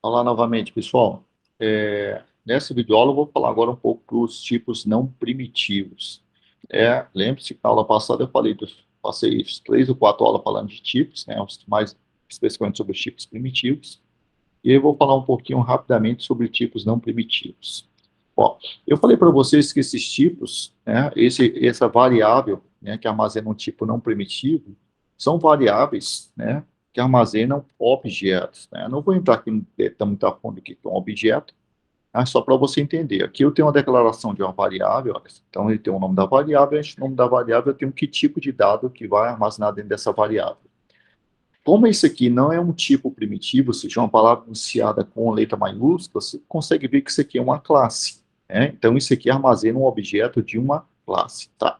Olá novamente, pessoal. Nessa videoaula eu vou falar agora um pouco dos tipos não primitivos. Lembre-se que na aula passada eu passei 3 ou 4 aulas falando de tipos, né, mais especificamente sobre os tipos primitivos, e eu vou falar um pouquinho rapidamente sobre tipos não primitivos. Bom, eu falei para vocês que esses tipos, né, essa variável, né, que armazena um tipo não primitivo, são variáveis, né, que armazenam objetos, né? Não vou entrar aqui muito a fundo aqui com objeto, só para você entender. Aqui eu tenho uma declaração de uma variável, olha, então ele tem o nome da variável, e no nome da variável eu tenho que tipo de dado que vai armazenar dentro dessa variável. Como isso aqui não é um tipo primitivo, ou seja, uma palavra iniciada com letra maiúscula, você consegue ver que isso aqui é uma classe, né? Então, isso aqui armazena um objeto de uma classe, tá?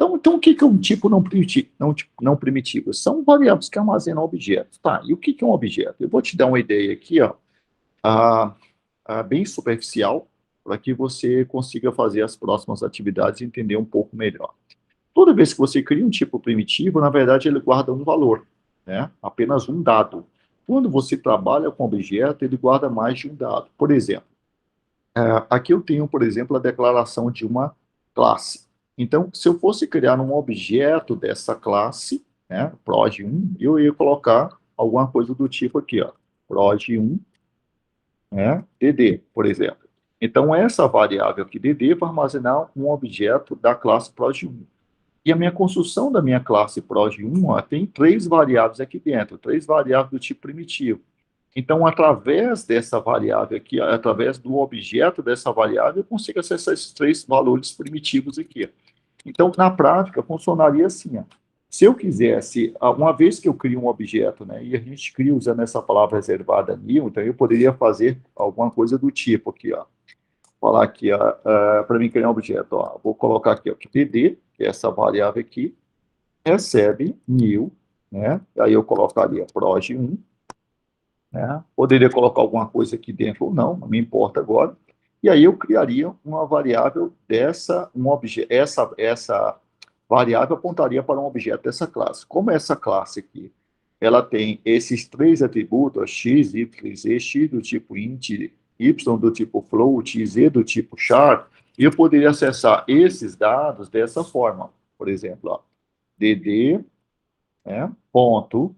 Então o que é um tipo não primitivo? Não primitivo? São variáveis que armazenam objetos, tá? E o que é um objeto? Eu vou te dar uma ideia aqui, ó, bem superficial, para que você consiga fazer as próximas atividades e entender um pouco melhor. Toda vez que você cria um tipo primitivo, na verdade, ele guarda um valor, né? Apenas um dado. Quando você trabalha com objeto, ele guarda mais de um dado. Por exemplo, aqui eu tenho, por exemplo, a declaração de uma classe. Então, se eu fosse criar um objeto dessa classe, né, proj1, eu ia colocar alguma coisa do tipo aqui, ó, proj1, né, dd, por exemplo. Então, essa variável aqui, dd, vai armazenar um objeto da classe proj1. E a minha construção da minha classe proj1 ó, tem 3 variáveis aqui dentro, 3 variáveis do tipo primitivo. Então, através dessa variável aqui, através do objeto dessa variável, eu consigo acessar esses 3 valores primitivos aqui. Então, na prática, funcionaria assim. Ó. Se eu quisesse, uma vez que eu crio um objeto, né, e a gente cria usando essa palavra reservada new, então eu poderia fazer alguma coisa do tipo aqui, ó. Falar aqui, para mim criar um objeto, ó, vou colocar aqui, ó, que dd, que é essa variável aqui, recebe new, né? Aí eu colocaria proj1, né? Poderia colocar alguma coisa aqui dentro ou não me importa agora. E aí eu criaria uma variável dessa, essa variável apontaria para um objeto dessa classe. Como essa classe aqui, ela tem esses 3 atributos, x, y e z, x do tipo int, y do tipo float, z do tipo char, e eu poderia acessar esses dados dessa forma. Por exemplo, ó, dd, né, ponto,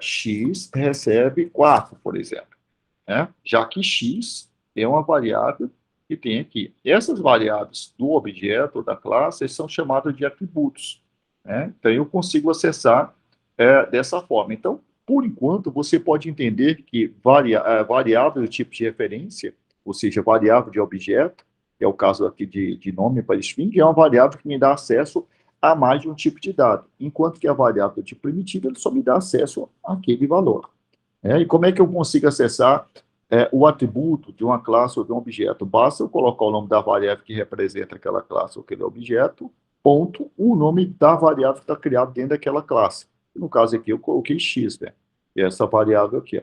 x recebe 4, por exemplo, né? Já que x é uma variável que tem aqui. Essas variáveis do objeto, da classe, são chamadas de atributos, né? Então, eu consigo acessar dessa forma. Então, por enquanto, você pode entender que variável do tipo de referência, ou seja, variável de objeto, que é o caso aqui de nome para string, é uma variável que me dá acesso a mais de um tipo de dado, enquanto que a variável de primitivo ele só me dá acesso àquele valor. E como é que eu consigo acessar o atributo de uma classe ou de um objeto? Basta eu colocar o nome da variável que representa aquela classe ou aquele objeto, ponto, o nome da variável que está criado dentro daquela classe. No caso aqui, eu coloquei x, né? E essa variável aqui.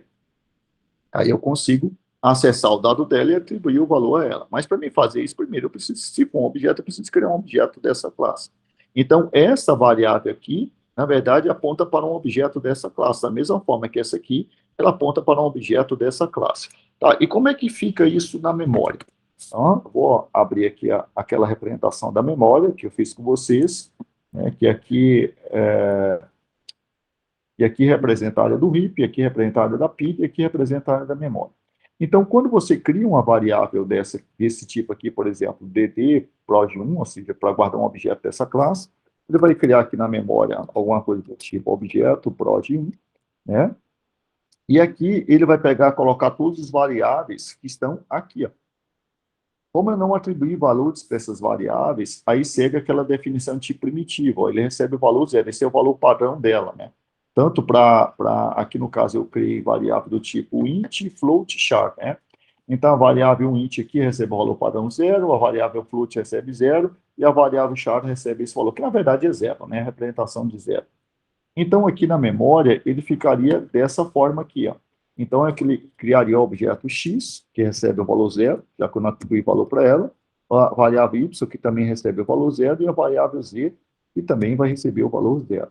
Aí eu consigo acessar o dado dela e atribuir o valor a ela. Mas para mim fazer isso, primeiro eu preciso, se for um objeto, eu preciso criar um objeto dessa classe. Então, essa variável aqui, na verdade, aponta para um objeto dessa classe, da mesma forma que essa aqui, ela aponta para um objeto dessa classe. Tá, e como é que fica isso na memória? Então, vou abrir aqui aquela representação da memória que eu fiz com vocês, né, e aqui representa a área do RIP, aqui representa a área da PID, e aqui representa a área da memória. Então, quando você cria uma variável desse tipo aqui, por exemplo, dd proj1, ou seja, para guardar um objeto dessa classe, ele vai criar aqui na memória alguma coisa do tipo objeto proj1, né? E aqui ele vai pegar, colocar todas as variáveis que estão aqui, ó. Como eu não atribuí valores para essas variáveis, aí segue aquela definição de tipo primitivo, ó, ele recebe o valor zero, esse é o valor padrão dela, né? Tanto aqui no caso eu criei variável do tipo int, float, char, né? Então a variável int aqui recebe o valor padrão zero, a variável float recebe zero, e a variável char recebe esse valor, que na verdade é zero, né? Representação de zero. Então, aqui na memória, ele ficaria dessa forma aqui, ó. Então, é que ele criaria o objeto x, que recebe o valor zero, já que eu não atribuí valor para ela, a variável y, que também recebe o valor zero, e a variável z, que também vai receber o valor zero,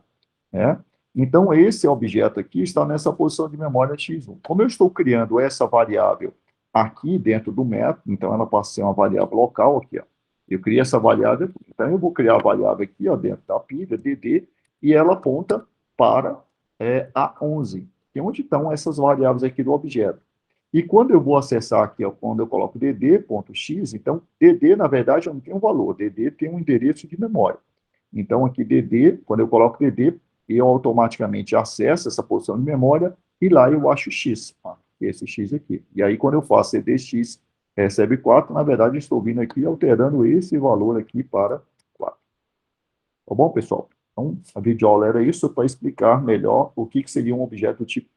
né? Então, esse objeto aqui está nessa posição de memória x1. Como eu estou criando essa variável aqui dentro do método, então ela passa a ser uma variável local aqui, ó. Eu criei essa variável, então eu vou criar a variável aqui, ó, dentro da pilha, dd, e ela aponta para A11, que é onde estão essas variáveis aqui do objeto. E quando eu vou acessar aqui, ó, quando eu coloco dd.x, então dd, na verdade, eu não tenho um valor, dd tem um endereço de memória. Então, aqui dd, quando eu coloco dd, eu automaticamente acesso essa posição de memória e lá eu acho x, ó, esse x aqui. E aí, quando eu faço cdx recebe 4, na verdade, eu estou vindo aqui alterando esse valor aqui para 4. Tá bom, pessoal? Então, a videoaula era isso para explicar melhor o que seria um objeto do tipo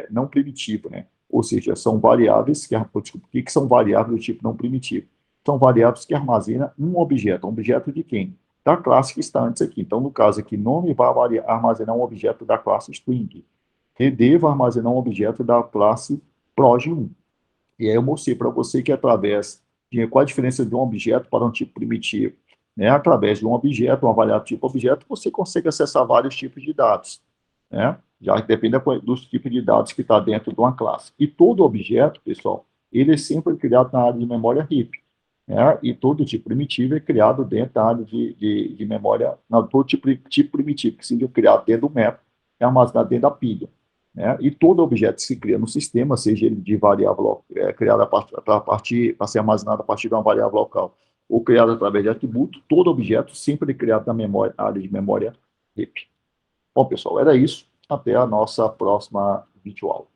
não primitivo, né? Ou seja, são variáveis o que são variáveis do tipo não primitivo? São variáveis que armazenam um objeto de quem? Da classe que está antes aqui. Então, no caso aqui, nome vai armazenar um objeto da classe string. ed vai armazenar um objeto da classe proj1. E aí eu mostrei para você que através de qual a diferença de um objeto para um tipo primitivo, né? Através de um objeto, uma variável tipo objeto, você consegue acessar vários tipos de dados, né? Já que depende dos tipos de dados que está dentro de uma classe. E todo objeto, pessoal, ele é sempre criado na área de memória RIP, né? E todo tipo primitivo é criado dentro da área de memória, não, todo tipo primitivo que seja criado dentro do método é armazenado dentro da pilha, né? E todo objeto que se cria no sistema, seja ele de variável criado para ser armazenado a partir de uma variável local ou criado através de atributo, todo objeto sempre é criado na memória, área de memória RIP. Bom, pessoal, era isso. Até a nossa próxima videoaula.